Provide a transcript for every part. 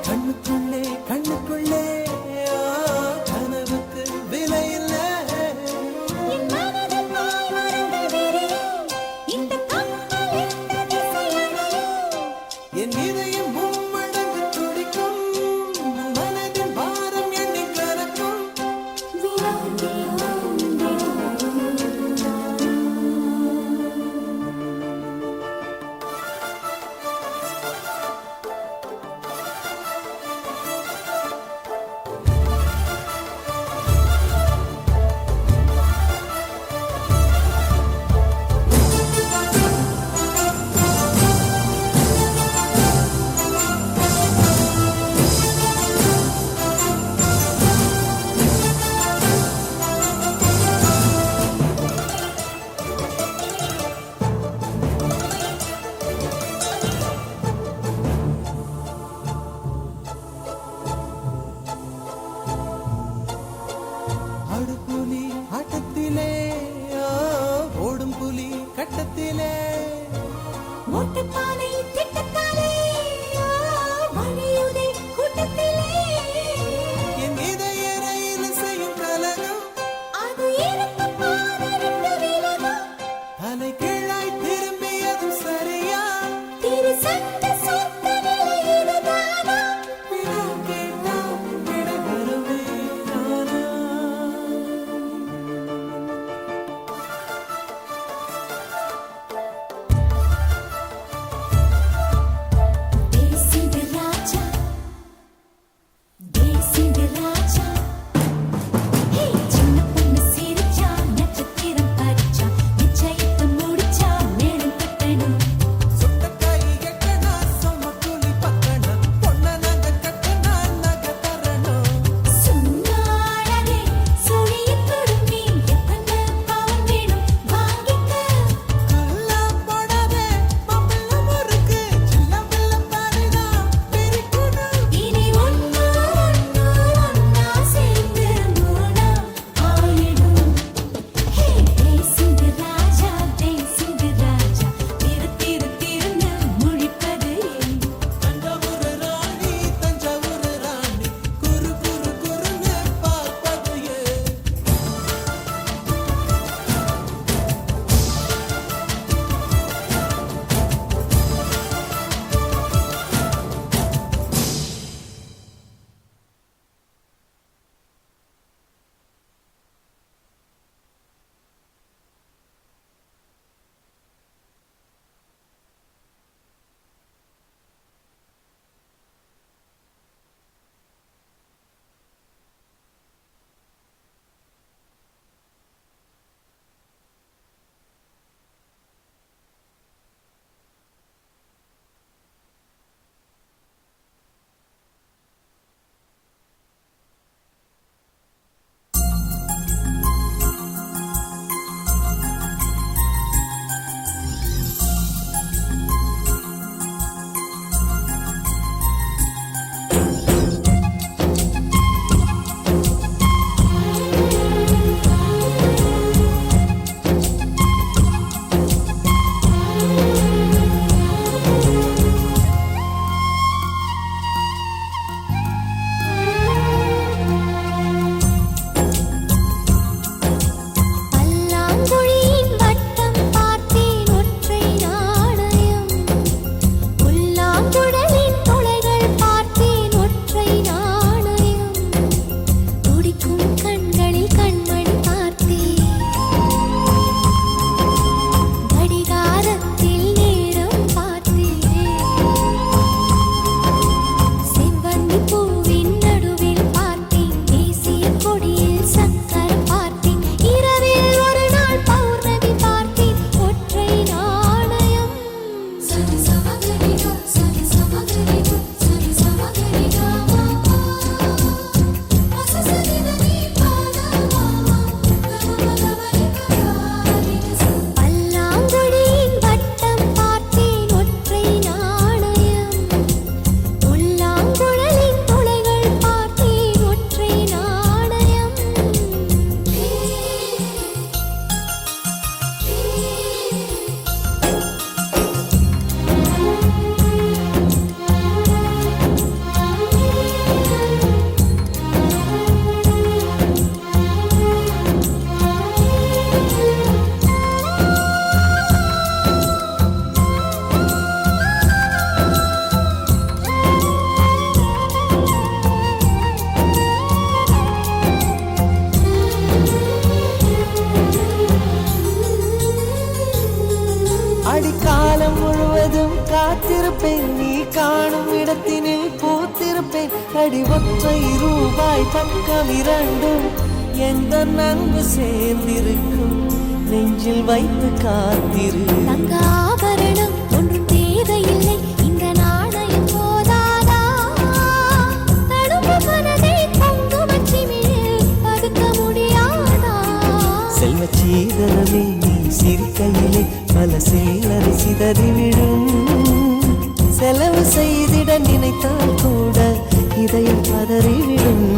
கண்ணுக்குள்ளே கண்ணுக்குள்ளே கனவுக்கு விலை இல்லை. என் இதயம் மும்மடங்கு துடிக்கும், மனதின் பாரம் எண்ணி கறக்கும். ஆடுபுலி ஆட்டத்திலே, ஓடும் புலி கட்டத்திலே, மொட்டுப்பானை திட்டத்தாலே வழியுதே கூட்டத்திலே. என் இதய ரயில் செய்யும் கலகம், அது எனக்கு பாதரிட்டு விலகும். தலை கீழாய் திரும்பியதும் சரியா? திரு சந்த சொந்த நிலை இதுதானா? விடா கேட்டால் விடை வருவே நானா? தேசிங்க ராஜா, தேசிங்க ராஜா. ஹே சின்ன பொண்ணு சிரிச்சா, நட்சத்திரம் பறிச்சா, நிச்சயத்தை முடிச்சா, அடிக்காலம் முழுவதும் காத்திருப்பேன், நீ காணும் இடத்தினில் பூத்திருப்பேன். அடி ஒற்றை ரூபாய் பக்கம் இரண்டும் எந்த அன்பு சேர்ந்திருக்கும், நெஞ்சில் வைத்து காத்திரு. தங்க ஆபரணம் ஒன்றும் தேவையில்லை, இந்த நாணயம் போதாதா? தடுப்பு மனதை குங்குமச் சிமிழில் பதுக்க முடியாதா? செல்வச் சீதனமே நீ சிரிக்கையிலே பல சில்லறை சிதறிவிடும். செலவு செய்திட நினைத்தால் கூட இதயம் பதறிவிடும்.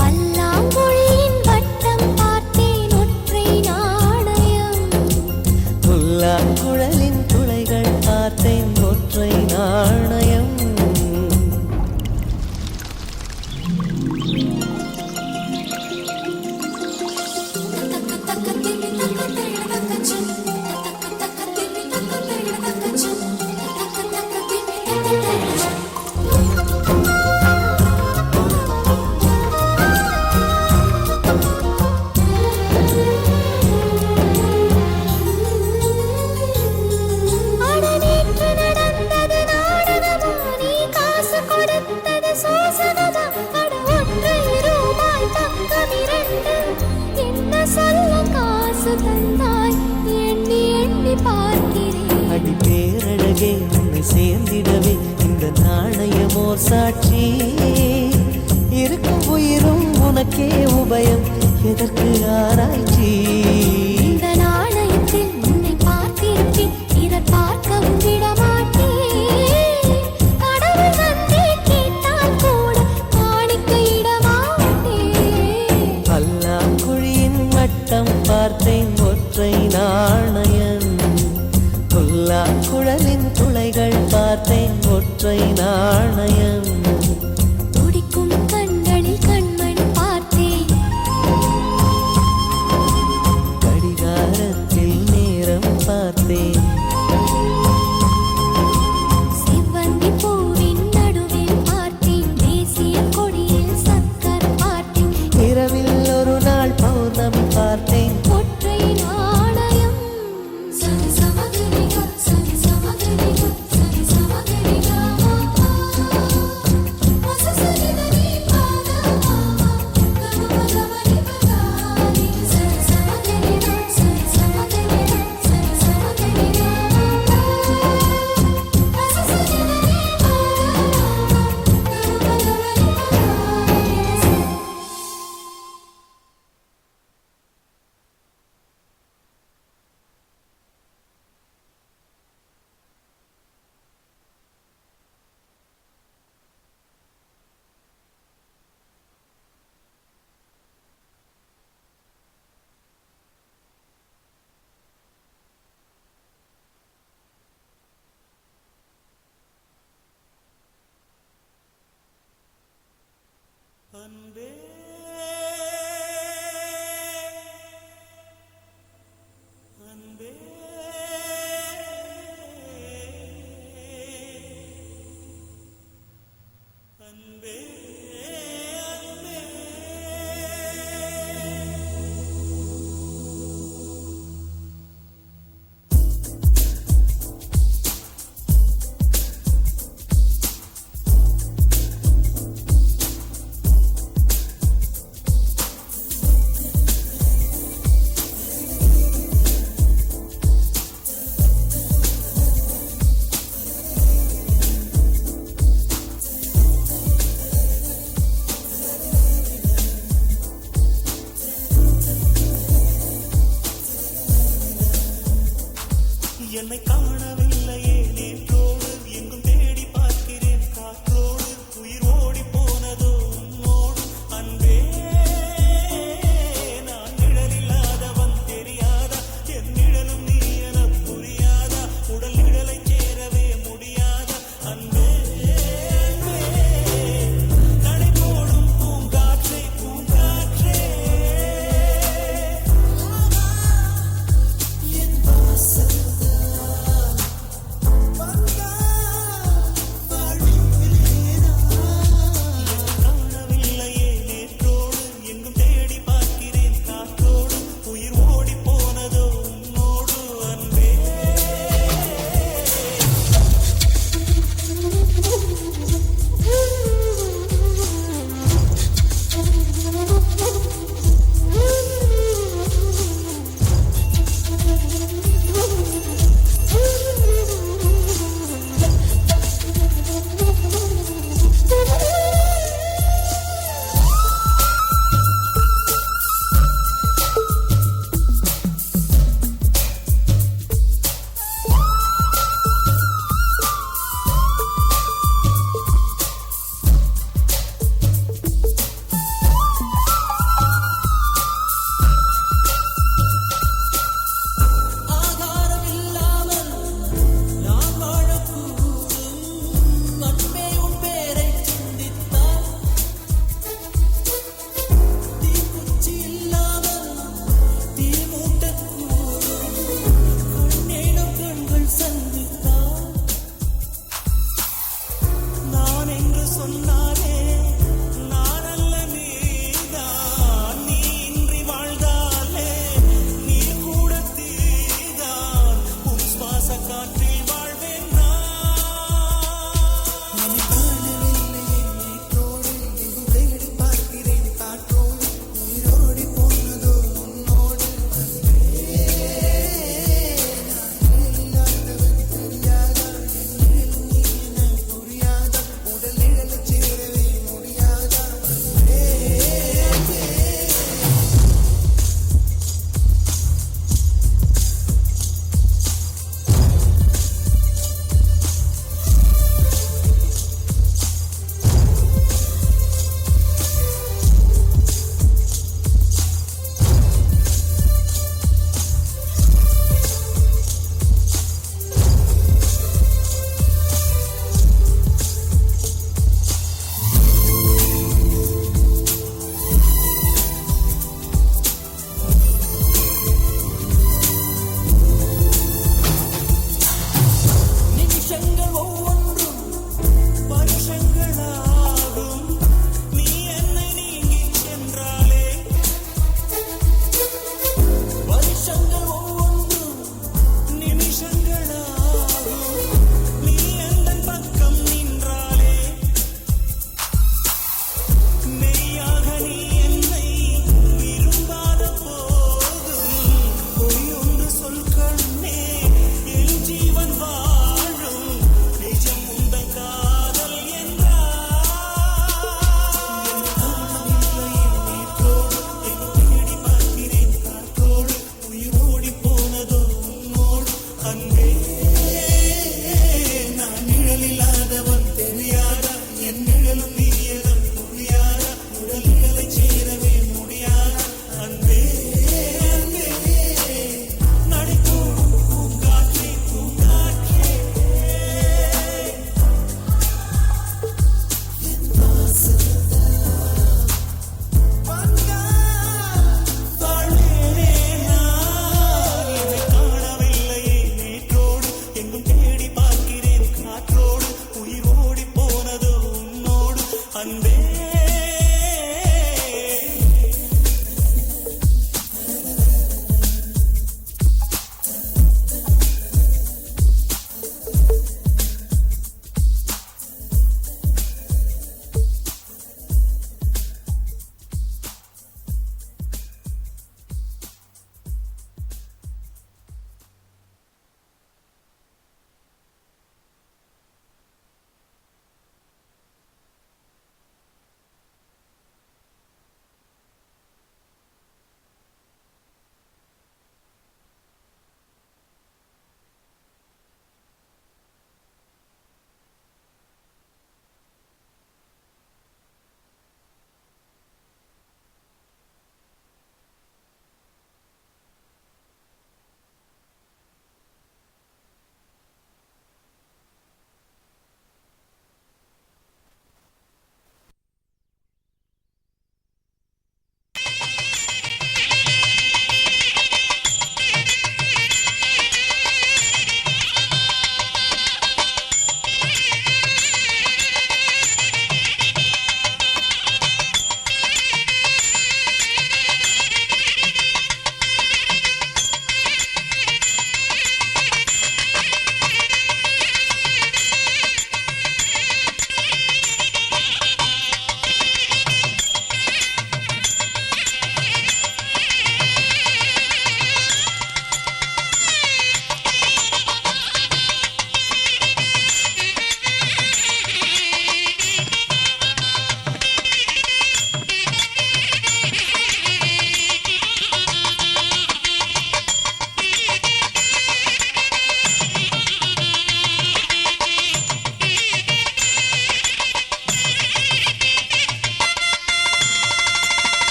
பல்லாங்குழியின் வட்டம் பார்த்தேன் ஒற்றை நாணயம். புல்லாங்குழலின் துளைகள் பார்த்தேன் ஒற்றை நாணயம். அட நேற்று நடந்தது நாடகமா, நீ காசு கொடுத்தது சோசனமா? அட ஒற்றை ரூபாய் பக்கம் இரண்டு என்ன சொல்ல காசு தந்தாய், எண்ணி எண்ணி பார்க்கிறேன். அடி பேரழகே உன்னை சேர்ந்திடவே இந்த நாணயமோர் சாட்சி. இருக்கும் உயிரும் உனக்கே உபயம், எதற்கு ஆராய்ச்சி? இந்த நாணயத்தில் உன்னை பார்த்திருப்பேன், பிறர் பார்க்கவும் விடமாட்டேன். கடவுள் வந்தே கேட்டால் கூட காணிக்கையிடமாட்டேன். பல்லாங்குழியின் வட்டம் பார்த்தேன் ஒற்றை நாணயம். புல்லாங்குழலின் துளைகள் பார்த்தேன் ஒற்றை நாணயம். துடிக்கும் கண்களில் கண்மணி பார்த்தேன், கடிகாரத்தில் நேரம் பார்த்தேன். செவ்வந்தி பூவின் நடுவில் பார்த்தேன், தேசிய கொடியில் சக்கர் பார்த்தேன். இரவில் ஒரு நாள் பௌர்ணமி பார்த்தேன். ஒற்றை நாணயம். சரி சமகரிகா, சரி சமகரிகா, சரி சமகரிகா. வசசரிதனி பாதமா, கமபதமணி பதானி. சரி சமகரிகா, சரி சமகரிகா, சரி சமகரிகா. வசசரிதனி பாதமா, கமபதமணி பதானி. அன்பே அன்பே அன்பே என்னை காணவில்லையே நீ